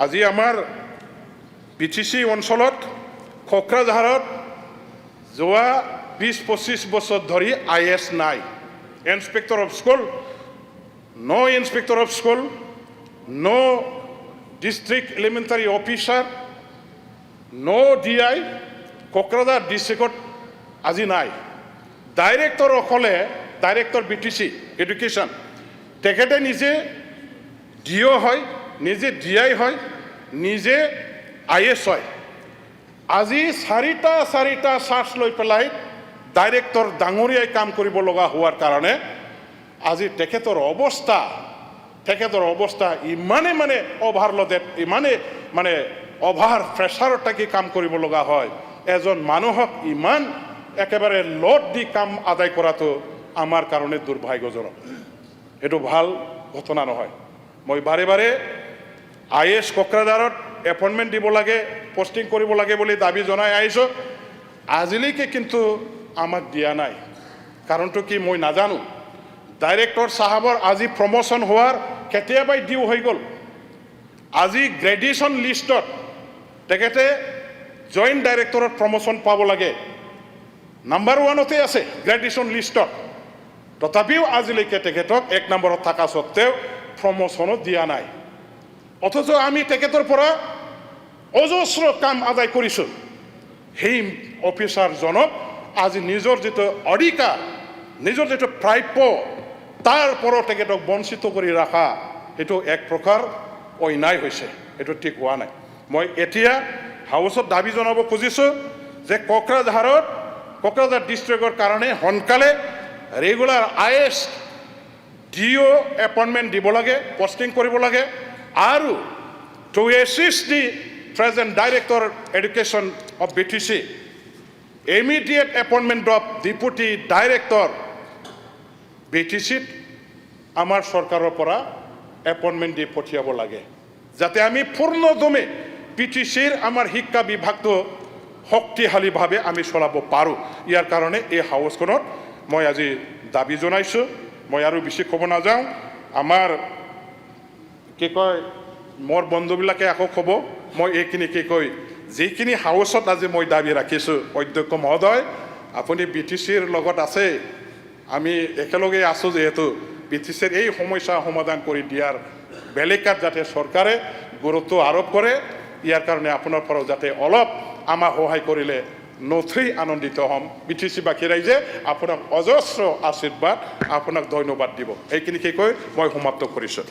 আজি আমাৰ BTC অঞ্চলত কোকৰাঝাৰত যোৱা 20-25 বছৰ ধৰি IS নাই। Inspector of school, no inspector of school, no district elementary officer, no DI, Kokrajhar ডিস্ট্ৰিক্টত আজি নাই। ডাইৰেক্টৰ অকলে ডাইৰেক্টৰ BTC এডুকেশ্যন তেখেতে নিজে DO হয়, নিজে DI হয়, নিজে IS হয়। আজি চাৰিটা চাৰ্জ লৈ পেলাই ডাইৰেক্টৰ ডাঙৰীয়াই কাম কৰিব লগা হোৱাৰ কাৰণে আজি তেখেতৰ অৱস্থা ইমানে অভাৰলোডেড, ইমানে অভাৰ প্ৰেছাৰত থাকি কাম কৰিব লগা হয়। এজন মানুহক ইমান একেবাৰে লোড দি কাম আদায় কৰাটো আমাৰ কাৰণে দুৰ্ভাগ্যজনক। এইটো ভাল ঘটনা নহয়। মই বাৰে IS কোকৰাঝাৰত এপইণ্টমেণ্ট দিব লাগে, পোষ্টিং কৰিব লাগে বুলি দাবী জনাই আহিছোঁ। আজিলৈকে কিন্তু আমাক দিয়া নাই। কাৰণটো কি মই নাজানো। ডাইৰেক্টৰ চাহাবৰ আজি প্ৰমোশ্যন হোৱাৰ কেতিয়াবাই ডিউ হৈ গ'ল। আজি গ্ৰেডুৱেশ্যন লিষ্টত তেখেতে জইণ্ট ডাইৰেক্টৰত প্ৰমোশ্যন পাব লাগে, নাম্বাৰ 1তে আছে গ্ৰেডুৱেশ্যন লিষ্টত। তথাপিও আজিলৈকে তেখেতক 1 নম্বৰত থকা সত্ত্বেও প্ৰমোশ্যনো দিয়া নাই। অথচ আমি তেখেতৰ পৰা অজস্ৰ কাম আদায় কৰিছোঁ। সেই অফিচাৰজনক আজি নিজৰ যিটো অধিকাৰ, নিজৰ যিটো প্ৰাপ্য, তাৰ পৰা তেখেতক বঞ্চিত কৰি ৰখা, এইটো এক প্ৰকাৰ অন্যায় হৈছে। এইটো ঠিক হোৱা নাই। মই এতিয়া হাউচত দাবী জনাব খুজিছোঁ যে কোকৰাঝাৰ ডিষ্ট্ৰিক্টৰ কাৰণে সোনকালে ৰেগুলাৰ IS DO এপইণ্টমেণ্ট দিব লাগে, পোষ্টিং কৰিব লাগে। আৰু to assist the present director education of BTC, immediate appointment of deputy director BTCত আমাৰ চৰকাৰৰ পৰা এপইণ্টমেণ্ট দি পঠিয়াব লাগে, যাতে আমি পূৰ্ণদমে BTCৰ আমাৰ শিক্ষা বিভাগটো শক্তিশালীভাৱে আমি চলাব পাৰোঁ। ইয়াৰ কাৰণে এই হাউচখনত মই আজি দাবী জনাইছোঁ। মই আৰু বেছি ক'ব নাযাওঁ। আমাৰ কি কয়, মোৰ বন্ধুবিলাকে আকৌ ক'ব, মই এইখিনি কি কয়, যিখিনি হাউচত আজি মই দাবী ৰাখিছোঁ, অধ্যক্ষ মহোদয় আপুনি BTCৰ লগত আছে, আমি একেলগে আছোঁ, যিহেতু BTCৰ এই সমস্যা সমাধান কৰি দিয়াৰ বেলেকাত যাতে চৰকাৰে গুৰুত্ব আৰোপ কৰে, ইয়াৰ কাৰণে আপোনাৰ পৰাও যাতে অলপ আমাক সহায় কৰিলে নথৈ আনন্দিত হ'ম। BTCবাসী ৰাইজে আপোনাক অজস্ৰ আশীৰ্বাদ, আপোনাক ধন্যবাদ দিব। এইখিনি কি কৈ মই সমাপ্ত কৰিছোঁ।